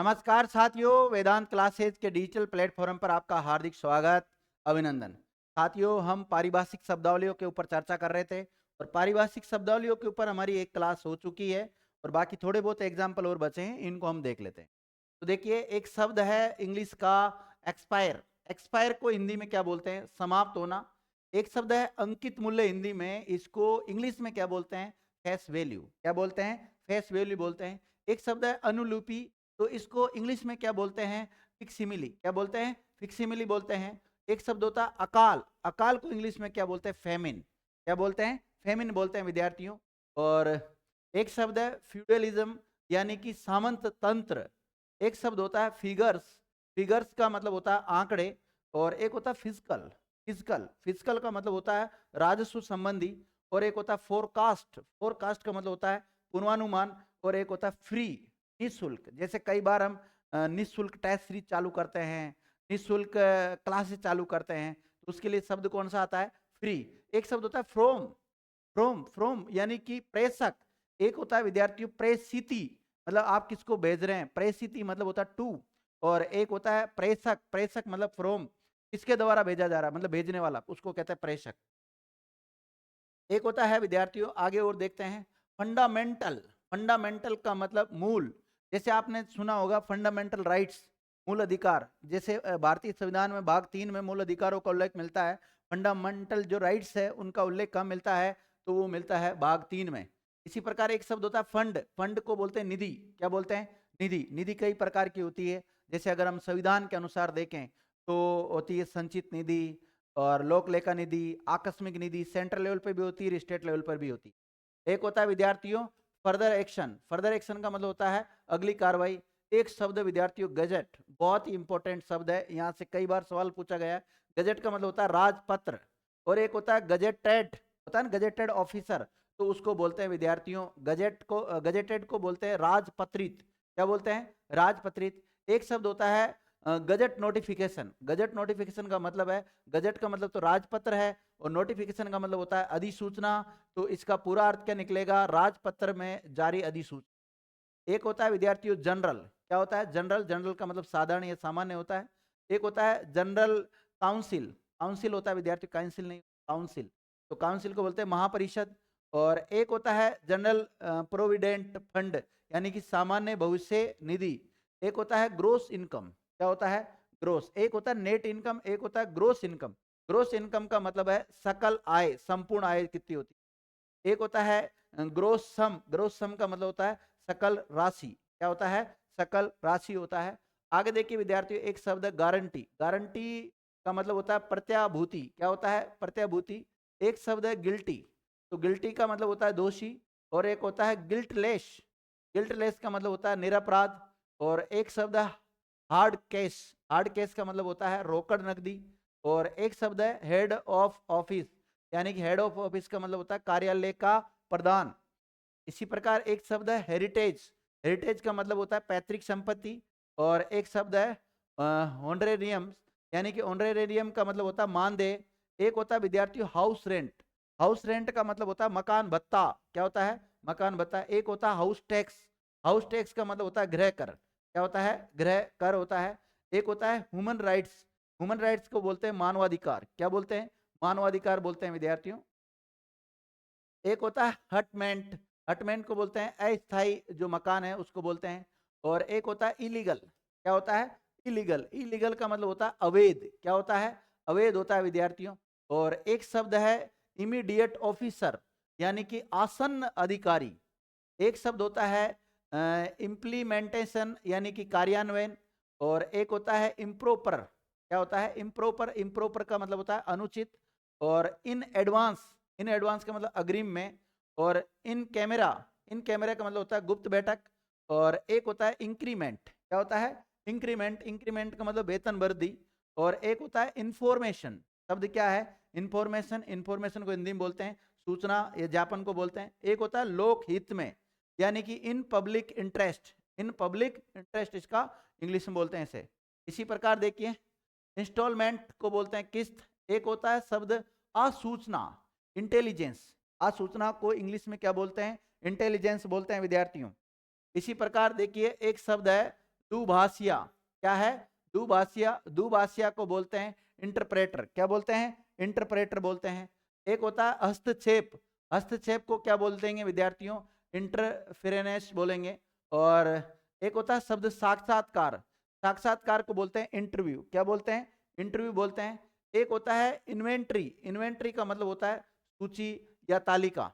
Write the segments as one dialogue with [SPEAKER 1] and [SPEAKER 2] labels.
[SPEAKER 1] नमस्कार साथियों, वेदांत क्लासेज के डिजिटल प्लेटफॉर्म पर आपका हार्दिक स्वागत, अभिनंदन। साथियों, हम पारिभाषिक शब्दावलियों के ऊपर चर्चा कर रहे थे और पारिभाषिक शब्दावलियों के ऊपर हमारी एक क्लास हो चुकी है और बाकी थोड़े बहुत एग्जाम्पल और बचे हैं, इनको हम देख लेते हैं। तो देखिए, एक शब्द है इंग्लिश का एक्सपायर। एक्सपायर को हिंदी में क्या बोलते हैं? समाप्त होना। एक शब्द है अंकित मूल्य, हिंदी में इसको इंग्लिश में क्या बोलते हैं? Face value. क्या बोलते हैं? फेस वैल्यू बोलते हैं। एक शब्द है अनुलिपि, तो इसको इंग्लिश में क्या बोलते हैं? फिक्सिमिली। क्या बोलते हैं? फिक्सिमिली बोलते हैं। एक शब्द होता है अकाल। अकाल को इंग्लिश में क्या बोलते हैं? फेमिन। क्या बोलते हैं? फेमिन बोलते हैं विद्यार्थियों। और एक शब्द है फ्यूडलिज्म, यानी कि सामंत तंत्र। एक शब्द होता है फिगर्स। फिगर्स का मतलब होता है आंकड़े। और एक होता है फिजिकल। फिजिकल फिजिकल का मतलब होता है राजस्व संबंधी। और एक होता है फोरकास्ट। फोरकास्ट का मतलब होता है पूर्वानुमान। और एक होता है फ्री, निःशुल्क। जैसे कई बार हम निःशुल्क टेस्ट सीरीज चालू करते हैं, निःशुल्क क्लासेस चालू करते हैं, तो उसके लिए शब्द कौन सा आता है? फ्री। एक शब्द होता है फ्रोम। फ्रोम फ्रोम यानी कि प्रेषक। एक होता है विद्यार्थियों प्रेषिति, मतलब आप किसको भेज रहे हैं? प्रेषिति मतलब होता है टू। और एक होता है प्रेषक। प्रेषक मतलब फ्रोम, किसके द्वारा भेजा जा रहा है, मतलब भेजने वाला, उसको कहते हैं प्रेषक। एक होता है विद्यार्थियों, आगे और देखते हैं, फंडामेंटल। फंडामेंटल का मतलब मूल। जैसे आपने सुना होगा फंडामेंटल राइट्स, मूल अधिकार। जैसे भारतीय संविधान में भाग 3 में मूल अधिकारों का उल्लेख मिलता है। फंडामेंटल जो राइट्स है उनका उल्लेख कहाँ मिलता है? तो वो मिलता है भाग 3 में। इसी प्रकार एक शब्द होता है फंड। फंड को बोलते हैं निधि। क्या बोलते हैं? निधि। निधि कई प्रकार की होती है। जैसे अगर हम संविधान के अनुसार देखें तो होती है संचित निधि और लोक लेखा निधि, आकस्मिक निधि। सेंट्रल लेवल पे भी होती है, स्टेट लेवल पर भी होती है। एक होता है विद्यार्थियों फर्दर एक्शन। फर्दर एक्शन का मतलब होता है अगली कार्रवाई। एक शब्द विद्यार्थियों गजट, बहुत ही इंपॉर्टेंट शब्द है, यहाँ से कई बार सवाल पूछा गया है। गजट का मतलब होता है राजपत्र। और एक होता है गजेटेड, होता है ना गजेटेड ऑफिसर, तो उसको बोलते हैं विद्यार्थियों गजेट को, गजेटेड को बोलते हैं राजपत्रित। क्या बोलते हैं? राजपत्रित। एक शब्द होता है गजट नोटिफिकेशन। गजट नोटिफिकेशन का मतलब है, गजट का मतलब तो राजपत्र है और नोटिफिकेशन का मतलब होता है अधिसूचना। तो इसका पूरा अर्थ क्या निकलेगा? राजपत्र में जारी अधिसूचना। एक होता है विद्यार्थियों जनरल। क्या होता है? जनरल। जनरल का मतलब साधारण या सामान्य होता है। एक होता है जनरल काउंसिल। काउंसिल होता है विद्यार्थी, काउंसिल नहीं, काउंसिल। तो काउंसिल को बोलते हैं महापरिषद। और एक होता है जनरल प्रोविडेंट फंड, यानी कि सामान्य भविष्य निधि। एक होता है ग्रोस इनकम। क्या होता है? ग्रोस। एक होता है नेट इनकम, एक होता है ग्रोस इनकम। ग्रोस इनकम का मतलब है सकल आय, संपूर्ण आय कितनी होती है। एक होता है ग्रोस सम। ग्रोस सम का मतलब होता है सकल राशि। क्या होता है? सकल राशि होता है। आगे देखिए विद्यार्थियों, एक शब्द है गारंटी। गारंटी का मतलब होता है प्रत्याभूति। क्या होता है? प्रत्याभूति। एक शब्द है गिल्टी। तो गिल्टी का मतलब होता है दोषी। और एक होता है गिल्टलेस। गिल्टलेस का मतलब होता है निरपराध। और एक शब्द है हार्ड कैश। हार्ड कैश का मतलब होता है रोकड़ नकदी। और एक शब्द है हेड ऑफ ऑफिस, यानी कि हेड ऑफ ऑफिस का मतलब होता है कार्यालय का प्रधान। इसी प्रकार एक शब्द है हेरिटेज। हेरिटेज का मतलब होता है पैतृक संपत्ति। और एक शब्द है ऑनरेरियम, यानी कि ऑनरेरियम का मतलब होता है मानदेय। एक होता है विद्यार्थियों हाउस रेंट। हाउस रेंट का मतलब होता है मकान भत्ता। क्या होता है? मकान भत्ता। एक होता है हाउस टैक्स। हाउस टैक्स का मतलब होता है गृह कर। क्या होता है? गृह कर होता है। एक होता है ह्यूमन राइट्स। ह्यूमन राइट्स को बोलते हैं मानवाधिकार। क्या बोलते हैं? मानवाधिकार बोलते हैं विद्यार्थियों। एक होता है हटमेंट। हटमेंट को बोलते हैं अस्थाई जो मकान है उसको बोलते हैं। और एक होता है इलीगल। क्या होता है? इलीगल। इलीगल का मतलब होता है अवैध। क्या होता है? अवैध होता है विद्यार्थियों। और एक शब्द है इमीडिएट ऑफिसर, यानी कि आसन्न अधिकारी। एक शब्द होता है इम्प्लीमेंटेशन, यानी कि कार्यान्वयन। और एक होता है इम्प्रोपर। क्या होता है? इम्प्रोपर। इम्प्रोपर का मतलब होता है अनुचित। और इन एडवांस। इन एडवांस का मतलब अग्रिम में। और इन कैमरा। इन कैमरा का मतलब होता है गुप्त बैठक। और एक होता है इंक्रीमेंट। क्या होता है? इंक्रीमेंट। इंक्रीमेंट का मतलब वेतन वृद्धि। और एक होता है इंफॉर्मेशन। शब्द क्या है? इंफॉर्मेशन। इंफॉर्मेशन को हिंदी में बोलते हैं सूचना या ज्ञापन को बोलते हैं। एक होता है लोक हित में, यानी कि in public interest. In public interest इसका इंग्लिश में बोलते हैं इसे। इसी प्रकार देखिए इंस्टॉलमेंट को बोलते हैं किस्त। एक होता है शब्द असूचना, इंटेलिजेंस। असूचना को इंग्लिश में क्या बोलते हैं? इंटेलिजेंस बोलते हैं विद्यार्थियों। इसी प्रकार देखिए एक शब्द है दुभाषिया क्या है? दुभाषिया, दुभाषिया को बोलते हैं इंटरप्रेटर। क्या बोलते हैं? इंटरप्रेटर बोलते हैं। एक होता है हस्तक्षेप, हस्तक्षेप को क्या बोल देंगे विद्यार्थियों? इंटरफेरेंस बोलेंगे। और एक होता है शब्द साक्षात्कार, साक्षात्कार को बोलते हैं इंटरव्यू। क्या बोलते हैं? इंटरव्यू बोलते हैं। एक होता है इन्वेंट्री, इन्वेंट्री का मतलब होता है सूची या तालिका।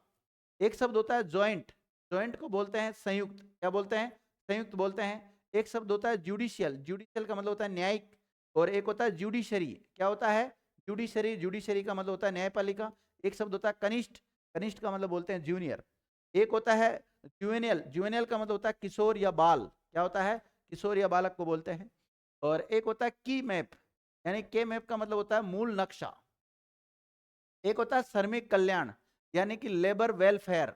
[SPEAKER 1] एक शब्द होता है ज्वाइंट, ज्वाइंट को बोलते हैं संयुक्त। क्या बोलते हैं? संयुक्त बोलते हैं। एक शब्द होता है जुडिशियल, जुडिशियल का मतलब होता है न्यायिक। और एक होता है जुडिशरी। क्या होता है? जुडिशरी, जुडिशरी का मतलब होता है न्यायपालिका। एक शब्द होता है कनिष्ठ, कनिष्ठ का मतलब बोलते हैं जूनियर। एक होता है जुवेनियल, जुवेनियल का मतलब होता है किशोर या बाल। क्या होता है? किशोर या बालक को बोलते हैं। और एक होता है की मैप, यानी के मैप का मतलब होता है मूल नक्शा। एक होता है श्रमिक कल्याण, यानी कि लेबर वेलफेयर।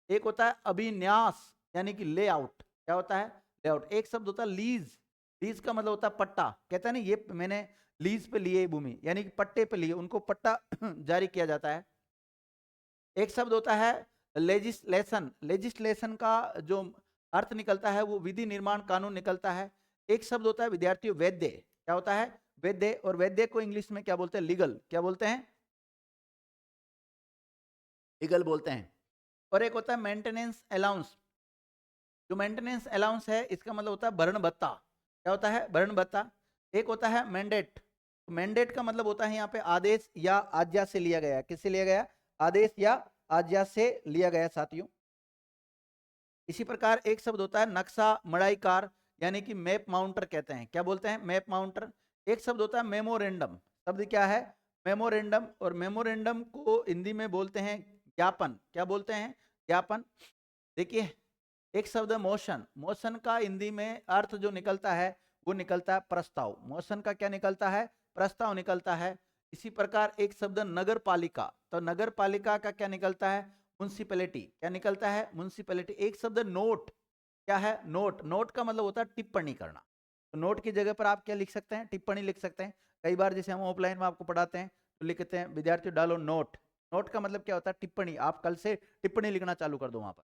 [SPEAKER 1] एक होता है अभिन्यास, यानी कि लेआउट। क्या होता है? लेआउट। एक शब्द होता है लीज, लीज का मतलब होता है पट्टा। कहता है ना ये मैंने लीज पे लिए भूमि, यानी कि पट्टे पे लिए, उनको पट्टा जारी किया जाता है। एक शब्द होता है लेजिस्लेशन, लेजिस्लेशन का जो अर्थ निकलता है वो विधि निर्माण कानून निकलता है। एक शब्द होता है विद्यार्थियों वैद्य। क्या होता है? वैद्य। और वैद्य को इंग्लिश में क्या बोलते हैं? लीगल। क्या बोलते हैं? लीगल बोलते हैं। और एक होता है मेंटेनेंस अलाउंस, जो मेंटेनेंस अलाउंस है इसका मतलब होता है भरण भत्ता। क्या होता है? भरण भत्ता। एक होता है मैंडेट, मैंडेट का मतलब होता है यहाँ पे आदेश या आज्ञा से लिया गया। किससे लिया गया? आदेश या आज्ञा से लिया गया साथियों। इसी प्रकार एक शब्द होता है नक्शा मड़ाईकार, यानी कि मैप माउंटर कहते हैं। क्या बोलते हैं? मैप माउंटर। एक शब्द होता है मेमोरेंडम, शब्द क्या है? मेमोरेंडम। और मेमोरेंडम को हिंदी में बोलते हैं ज्ञापन। क्या बोलते हैं? ज्ञापन। देखिए एक शब्द है मोशन, मोशन का हिंदी में अर्थ जो निकलता है वो निकलता है प्रस्ताव। मोशन का क्या निकलता है? प्रस्ताव निकलता है। इसी प्रकार एक शब्द नगर पालिका, तो नगर पालिका का क्या निकलता है? म्युनिसिपैलिटी। क्या निकलता है? म्युनिसिपैलिटी। एक शब्द नोट, क्या है? नोट, नोट का मतलब होता है टिप्पणी करना। तो नोट की जगह पर आप क्या लिख सकते हैं? टिप्पणी लिख सकते हैं। कई बार जैसे हम ऑफलाइन में आपको पढ़ाते हैं तो लिखते हैं विद्यार्थियों डालो नोट, नोट का मतलब क्या होता है? टिप्पणी। आप कल से टिप्पणी लिखना चालू कर दो वहां पर।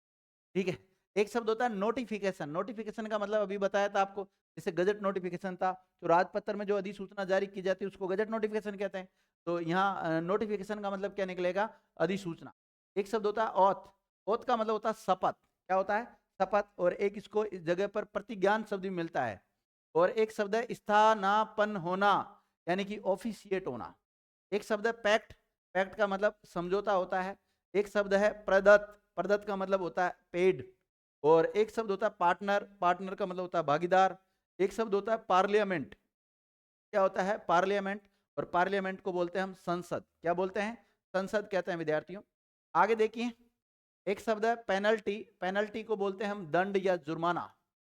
[SPEAKER 1] ठीक है। एक शब्द होता है नोटिफिकेशन, नोटिफिकेशन का मतलब अभी बताया था आपको, जैसे गजट नोटिफिकेशन था, तो राजपत्र में जो अधिसूचना जारी की जाती है उसको गजट नोटिफिकेशन कहते हैं। तो यहाँ नोटिफिकेशन का मतलब क्या निकलेगा? अधिसूचना। एक शब्द होता है ऑथ, ऑथ का मतलब होता है शपथ। क्या होता है? शपथ। और एक इसको इस जगह पर प्रतिज्ञान शब्द भी मिलता है। और एक शब्द है स्थानापन्न होना, यानी कि ऑफिशिएट होना। एक शब्द है पैक्ट, पैक्ट का मतलब समझौता होता है। एक शब्द है प्रदत्त, प्रदत्त का मतलब होता है पेड। और एक शब्द होता है पार्टनर, पार्टनर का मतलब होता है भागीदार। एक शब्द होता है पार्लियामेंट। क्या होता है? पार्लियामेंट। और पार्लियामेंट को बोलते हैं हम संसद। क्या बोलते हैं? संसद कहते हैं विद्यार्थियों। आगे देखिए एक शब्द है पेनल्टी, पेनल्टी को बोलते हैं हम दंड या जुर्माना।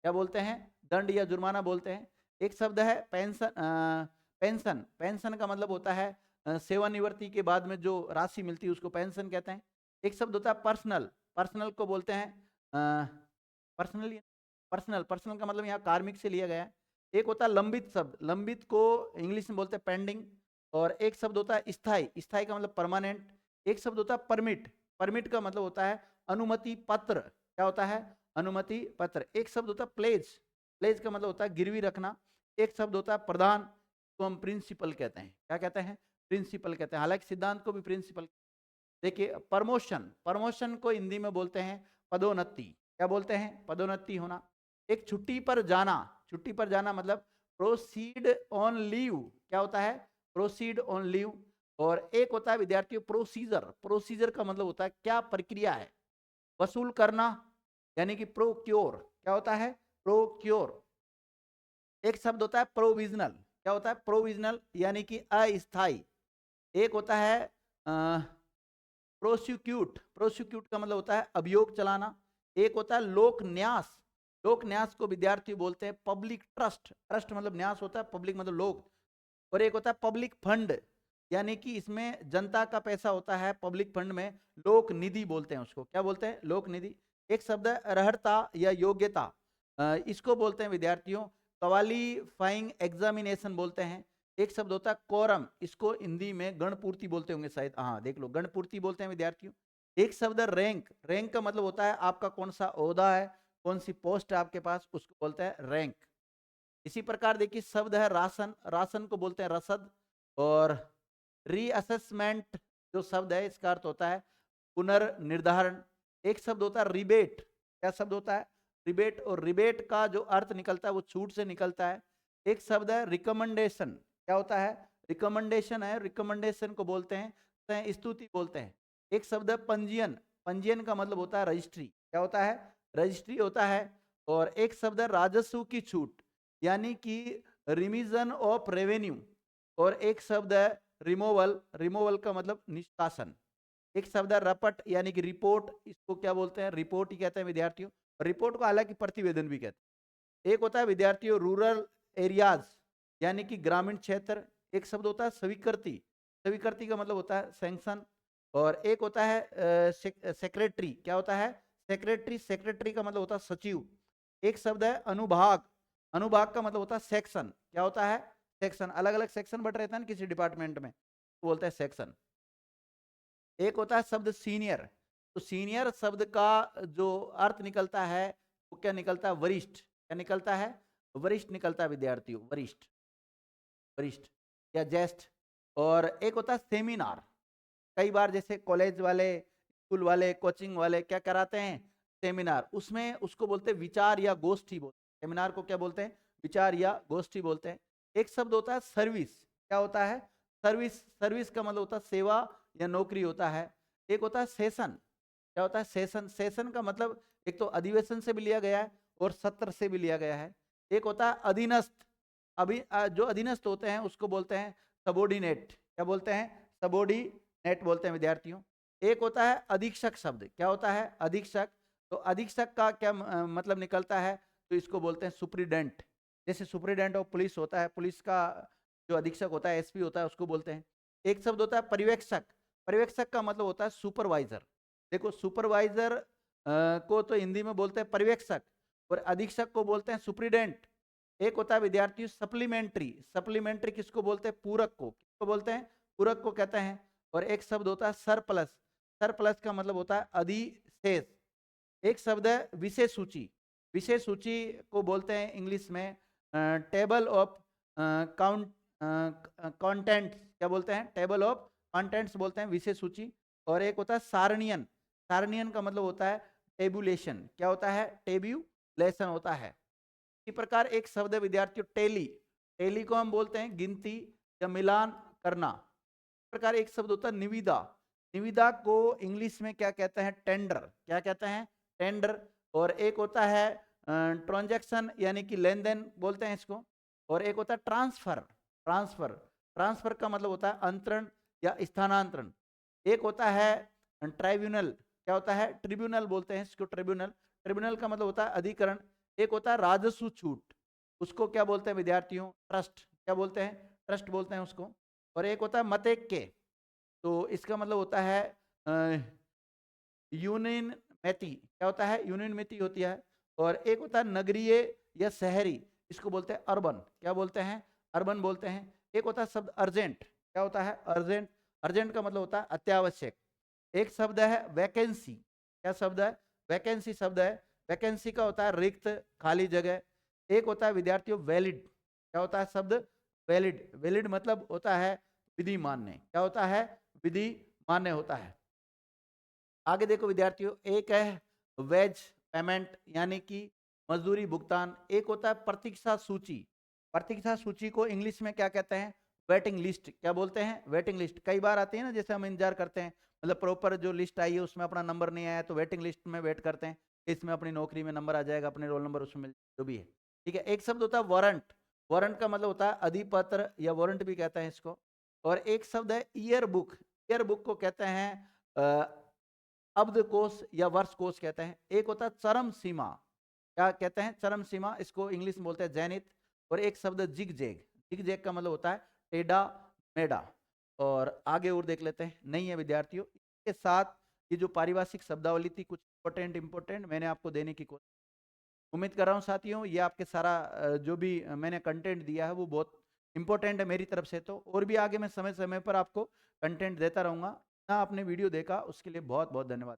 [SPEAKER 1] क्या बोलते हैं? दंड या जुर्माना बोलते हैं। एक शब्द है पेंशन, पेंशन, पेंशन का मतलब होता है सेवानिवृत्ति के बाद में जो राशि मिलती है उसको पेंशन कहते हैं। एक शब्द होता है पर्सनल, पर्सनल को बोलते हैं पर्सनल, पर्सनल, पर्सनल का मतलब यहाँ कार्मिक से लिया गया है। एक होता है लंबित शब्द, लंबित को इंग्लिश में बोलते हैं पेंडिंग। और एक शब्द होता है स्थाई, स्थाई का मतलब परमानेंट। एक शब्द होता है परमिट, परमिट का मतलब होता है अनुमति पत्र। क्या होता है? अनुमति पत्र। एक शब्द होता है प्लेज, प्लेज का मतलब होता है गिरवी रखना। एक शब्द होता है प्रधान, तो हम प्रिंसिपल कहते हैं। क्या कहते हैं? प्रिंसिपल कहते हैं, हालांकि सिद्धांत को भी प्रिंसिपल। देखिए प्रमोशन, प्रमोशन को हिंदी में बोलते हैं पदोन्नति। क्या बोलते हैं? पदोन्नति होना। एक छुट्टी पर जाना, छुट्टी पर जाना मतलब प्रोसीड ऑन लीव। क्या होता है? Proceed on leave. और एक होता है विद्यार्थियों प्रोसीजर, प्रोसीजर का मतलब होता है क्या प्रक्रिया है? वसूल करना, यानी कि प्रोक्योर। क्या होता है? प्रोक्योर। एक शब्द होता है प्रोविजनल। क्या होता है? प्रोविजनल, यानी कि अस्थाई। एक होता है प्रोसिक्यूट, प्रोसिक्यूट का मतलब होता है अभियोग चलाना। एक होता है लोक न्यास, लोक न्यास को विद्यार्थी बोलते हैं पब्लिक ट्रस्ट, ट्रस्ट मतलब न्यास होता है, पब्लिक मतलब लोक। और एक होता है पब्लिक फंड, यानी कि इसमें जनता का पैसा होता है पब्लिक फंड में, लोक निधि बोलते हैं उसको। क्या बोलते हैं? लोक निधि। एक शब्द है अर्हता या योग्यता, इसको बोलते हैं विद्यार्थियों क्वालिफाइंग एग्जामिनेशन बोलते हैं। एक शब्द होता है कोरम, इसको हिंदी में गणपूर्ति बोलते होंगे शायद, हाँ देख लो गणपूर्ति बोलते हैं विद्यार्थियों। एक शब्द है रैंक, रैंक का मतलब होता है आपका कौन सा ओहदा है, कौन सी पोस्ट है आपके पास, उसको बोलते हैं रैंक। इसी प्रकार देखिए शब्द है राशन, राशन को बोलते हैं रसद। और रीअसेसमेंट जो शब्द है इसका अर्थ होता है पुनर्निर्धारण। एक शब्द होता है रिबेट, क्या शब्द होता है? रिबेट, और रिबेट का जो अर्थ निकलता है वो छूट से निकलता है। एक शब्द है रिकमेंडेशन, क्या होता है? रिकमेंडेशन है, रिकमेंडेशन को बोलते हैं स्तुति बोलते हैं। एक शब्द है पंजीयन, पंजीयन का मतलब होता है रजिस्ट्री, क्या होता है? रजिस्ट्री होता है। और एक शब्द है राजस्व की छूट, यानी कि रिमिजन ऑफ रेवेन्यू। और एक शब्द है रिमूवल, रिमूवल का मतलब निष्कासन। एक शब्द है रपट यानी कि रिपोर्ट, इसको क्या बोलते हैं? रिपोर्ट ही कहते हैं विद्यार्थियों। रिपोर्ट को हालांकि प्रतिवेदन भी कहते हैं। एक होता है विद्यार्थियों रूरल एरियाज, यानी कि ग्रामीण क्षेत्र। एक शब्द होता है स्वीकृति, स्वीकृति का मतलब होता है सैंक्शन। और एक होता है सेक्रेटरी, क्या होता है? सेक्रेटरी, सेक्रेटरी का मतलब होता है सचिव। एक शब्द है अनुभाग, अनुभाग का मतलब होता है सेक्शन, क्या होता है? सेक्शन। अलग अलग सेक्शन बट रहता है ना किसी डिपार्टमेंट में, तो बोलते हैं सेक्शन। एक होता है शब्द सीनियर, तो सीनियर शब्द का जो अर्थ निकलता है वो क्या निकलता है? वरिष्ठ। क्या निकलता है? वरिष्ठ निकलता है विद्यार्थियों, वरिष्ठ, वरिष्ठ या ज्येष्ठ। और एक होता है सेमिनार, कई बार जैसे कॉलेज वाले, स्कूल वाले, कोचिंग वाले क्या कराते हैं? सेमिनार, उसमें उसको बोलते हैं विचार या गोष्ठी बोलते हैं। सेमिनार को क्या बोलते हैं? विचार या गोष्ठी बोलते हैं। एक शब्द होता है सर्विस, क्या होता है? सर्विस, सर्विस का मतलब होता है सेवा या नौकरी होता है। एक होता है सेशन, क्या होता है? सेशन, सेशन का मतलब एक तो अधिवेशन से भी लिया गया है और सत्र से भी लिया गया है। एक होता है अधीनस्थ, अभी जो अधीनस्थ होते हैं उसको बोलते हैं सबोर्डिनेट, क्या बोलते हैं? सबोर्डिनेट बोलते हैं विद्यार्थियों। एक होता है अधीक्षक शब्द, क्या होता है? अधीक्षक। तो अधीक्षक का क्या मतलब निकलता है? तो इसको बोलते हैं सुप्रीडेंट। जैसे सुप्रीडेंट ऑफ पुलिस होता है, पुलिस का जो अधीक्षक होता है, एसपी होता है, उसको बोलते हैं। एक शब्द होता है पर्यवेक्षक, पर्यवेक्षक का मतलब होता है सुपरवाइजर। देखो सुपरवाइजर को तो हिंदी में बोलते हैं पर्यवेक्षक, और अधीक्षक को बोलते हैं सुप्रीडेंट। एक होता है विद्यार्थी सप्लीमेंट्री, सप्लीमेंट्री किसको बोलते हैं? पूरक को, किसको बोलते हैं? पूरक को कहते हैं। और एक शब्द होता है सरप्लस, सरप्लस का मतलब होता है अधिशेष। एक शब्द है विशेष सूची, विशेष सूची को बोलते हैं इंग्लिश में टेबल ऑफ काउंट कंटेंट्स, क्या बोलते हैं? टेबल ऑफ कंटेंट्स बोलते हैं विशेष सूची। और एक होता है सारणियन, सारणियन का मतलब होता है टेबुलेशन, क्या होता है? टेब्यूलेशन होता है। इसी प्रकार एक शब्द है विद्यार्थियों टेली, टेली को हम बोलते हैं गिनती या मिलान करना। इस प्रकार एक शब्द होता है निविदा, निविदा को इंग्लिश में क्या कहते हैं? टेंडर, क्या कहते हैं? टेंडर। और एक होता है ट्रांजैक्शन यानी कि लेन देन बोलते हैं इसको। और एक होता है ट्रांसफर, ट्रांसफर, ट्रांसफर का मतलब होता है अंतरण या स्थानांतरण। एक होता है ट्राइब्यूनल, क्या होता है? ट्रिब्यूनल बोलते हैं इसको, ट्रिब्यूनल, ट्रिब्यूनल का मतलब होता है अधिकरण। एक होता है राजस्व छूट, उसको क्या बोलते हैं विद्यार्थियों? ट्रस्ट, क्या बोलते हैं? ट्रस्ट बोलते हैं उसको। और एक होता है मतेक्के, तो इसका मतलब होता है यूनियन मैती, क्या होता है? यूनियन मैती होती है। और एक होता है नगरीय या शहरी, इसको बोलते हैं अर्बन, क्या बोलते हैं? अर्बन बोलते हैं। एक होता है शब्द अर्जेंट, क्या होता है? अर्जेंट, अर्जेंट का मतलब होता है अत्यावश्यक। एक शब्द है वैकेंसी, क्या शब्द है? वैकेंसी शब्द है, वैकेंसी का होता है रिक्त, खाली जगह। एक होता है विद्यार्थियों वैलिड, क्या होता है शब्द? वैलिड, वैलिड मतलब होता है विधि मान्य, क्या होता है? विधि मान्य होता है। आगे देखो विद्यार्थियों, एक है वेज पेमेंट यानी कि मजदूरी भुगतान। एक होता है प्रतीक्षा सूची, प्रतीक्षा सूची को इंग्लिश में क्या कहते हैं? वेटिंग लिस्ट, क्या बोलते हैं? Waiting list. कई बार आती है ना, जैसे हम इंतजार करते हैं, मतलब प्रॉपर जो लिस्ट आई है उसमें अपना नंबर नहीं आया तो वेटिंग लिस्ट में वेट करते हैं, इसमें अपनी नौकरी में नंबर आ जाएगा, अपने रोल नंबर उसमें जो भी है। ठीक है। एक शब्द होता है वारंट, वारंट का मतलब होता है अधिपत्र या वारंट भी कहते हैं इसको। और एक शब्द है ईयर बुक, ईयर बुक को कहते हैं अब्द कोश या वर्ष कोश कहते हैं। एक होता है चरम सीमा, क्या कहते हैं? चरम सीमा, इसको इंग्लिश में बोलते हैं जैनित। और एक शब्द जिग जैग, जिग जैग का मतलब होता है टेढ़ा मेढ़ा। और आगे और देख लेते हैं, नहीं है विद्यार्थियों। इसके साथ ये जो पारिभाषिक शब्दावली थी कुछ इंपोर्टेंट मैंने आपको देने की कोशिश, उम्मीद कर रहा हूँ साथियों ये आपके सारा जो भी मैंने कंटेंट दिया है वो बहुत इंपॉर्टेंट है मेरी तरफ से। तो और भी आगे मैं समय समय पर आपको कंटेंट देता रहूँगा। ना आपने वीडियो देखा उसके लिए बहुत बहुत धन्यवाद।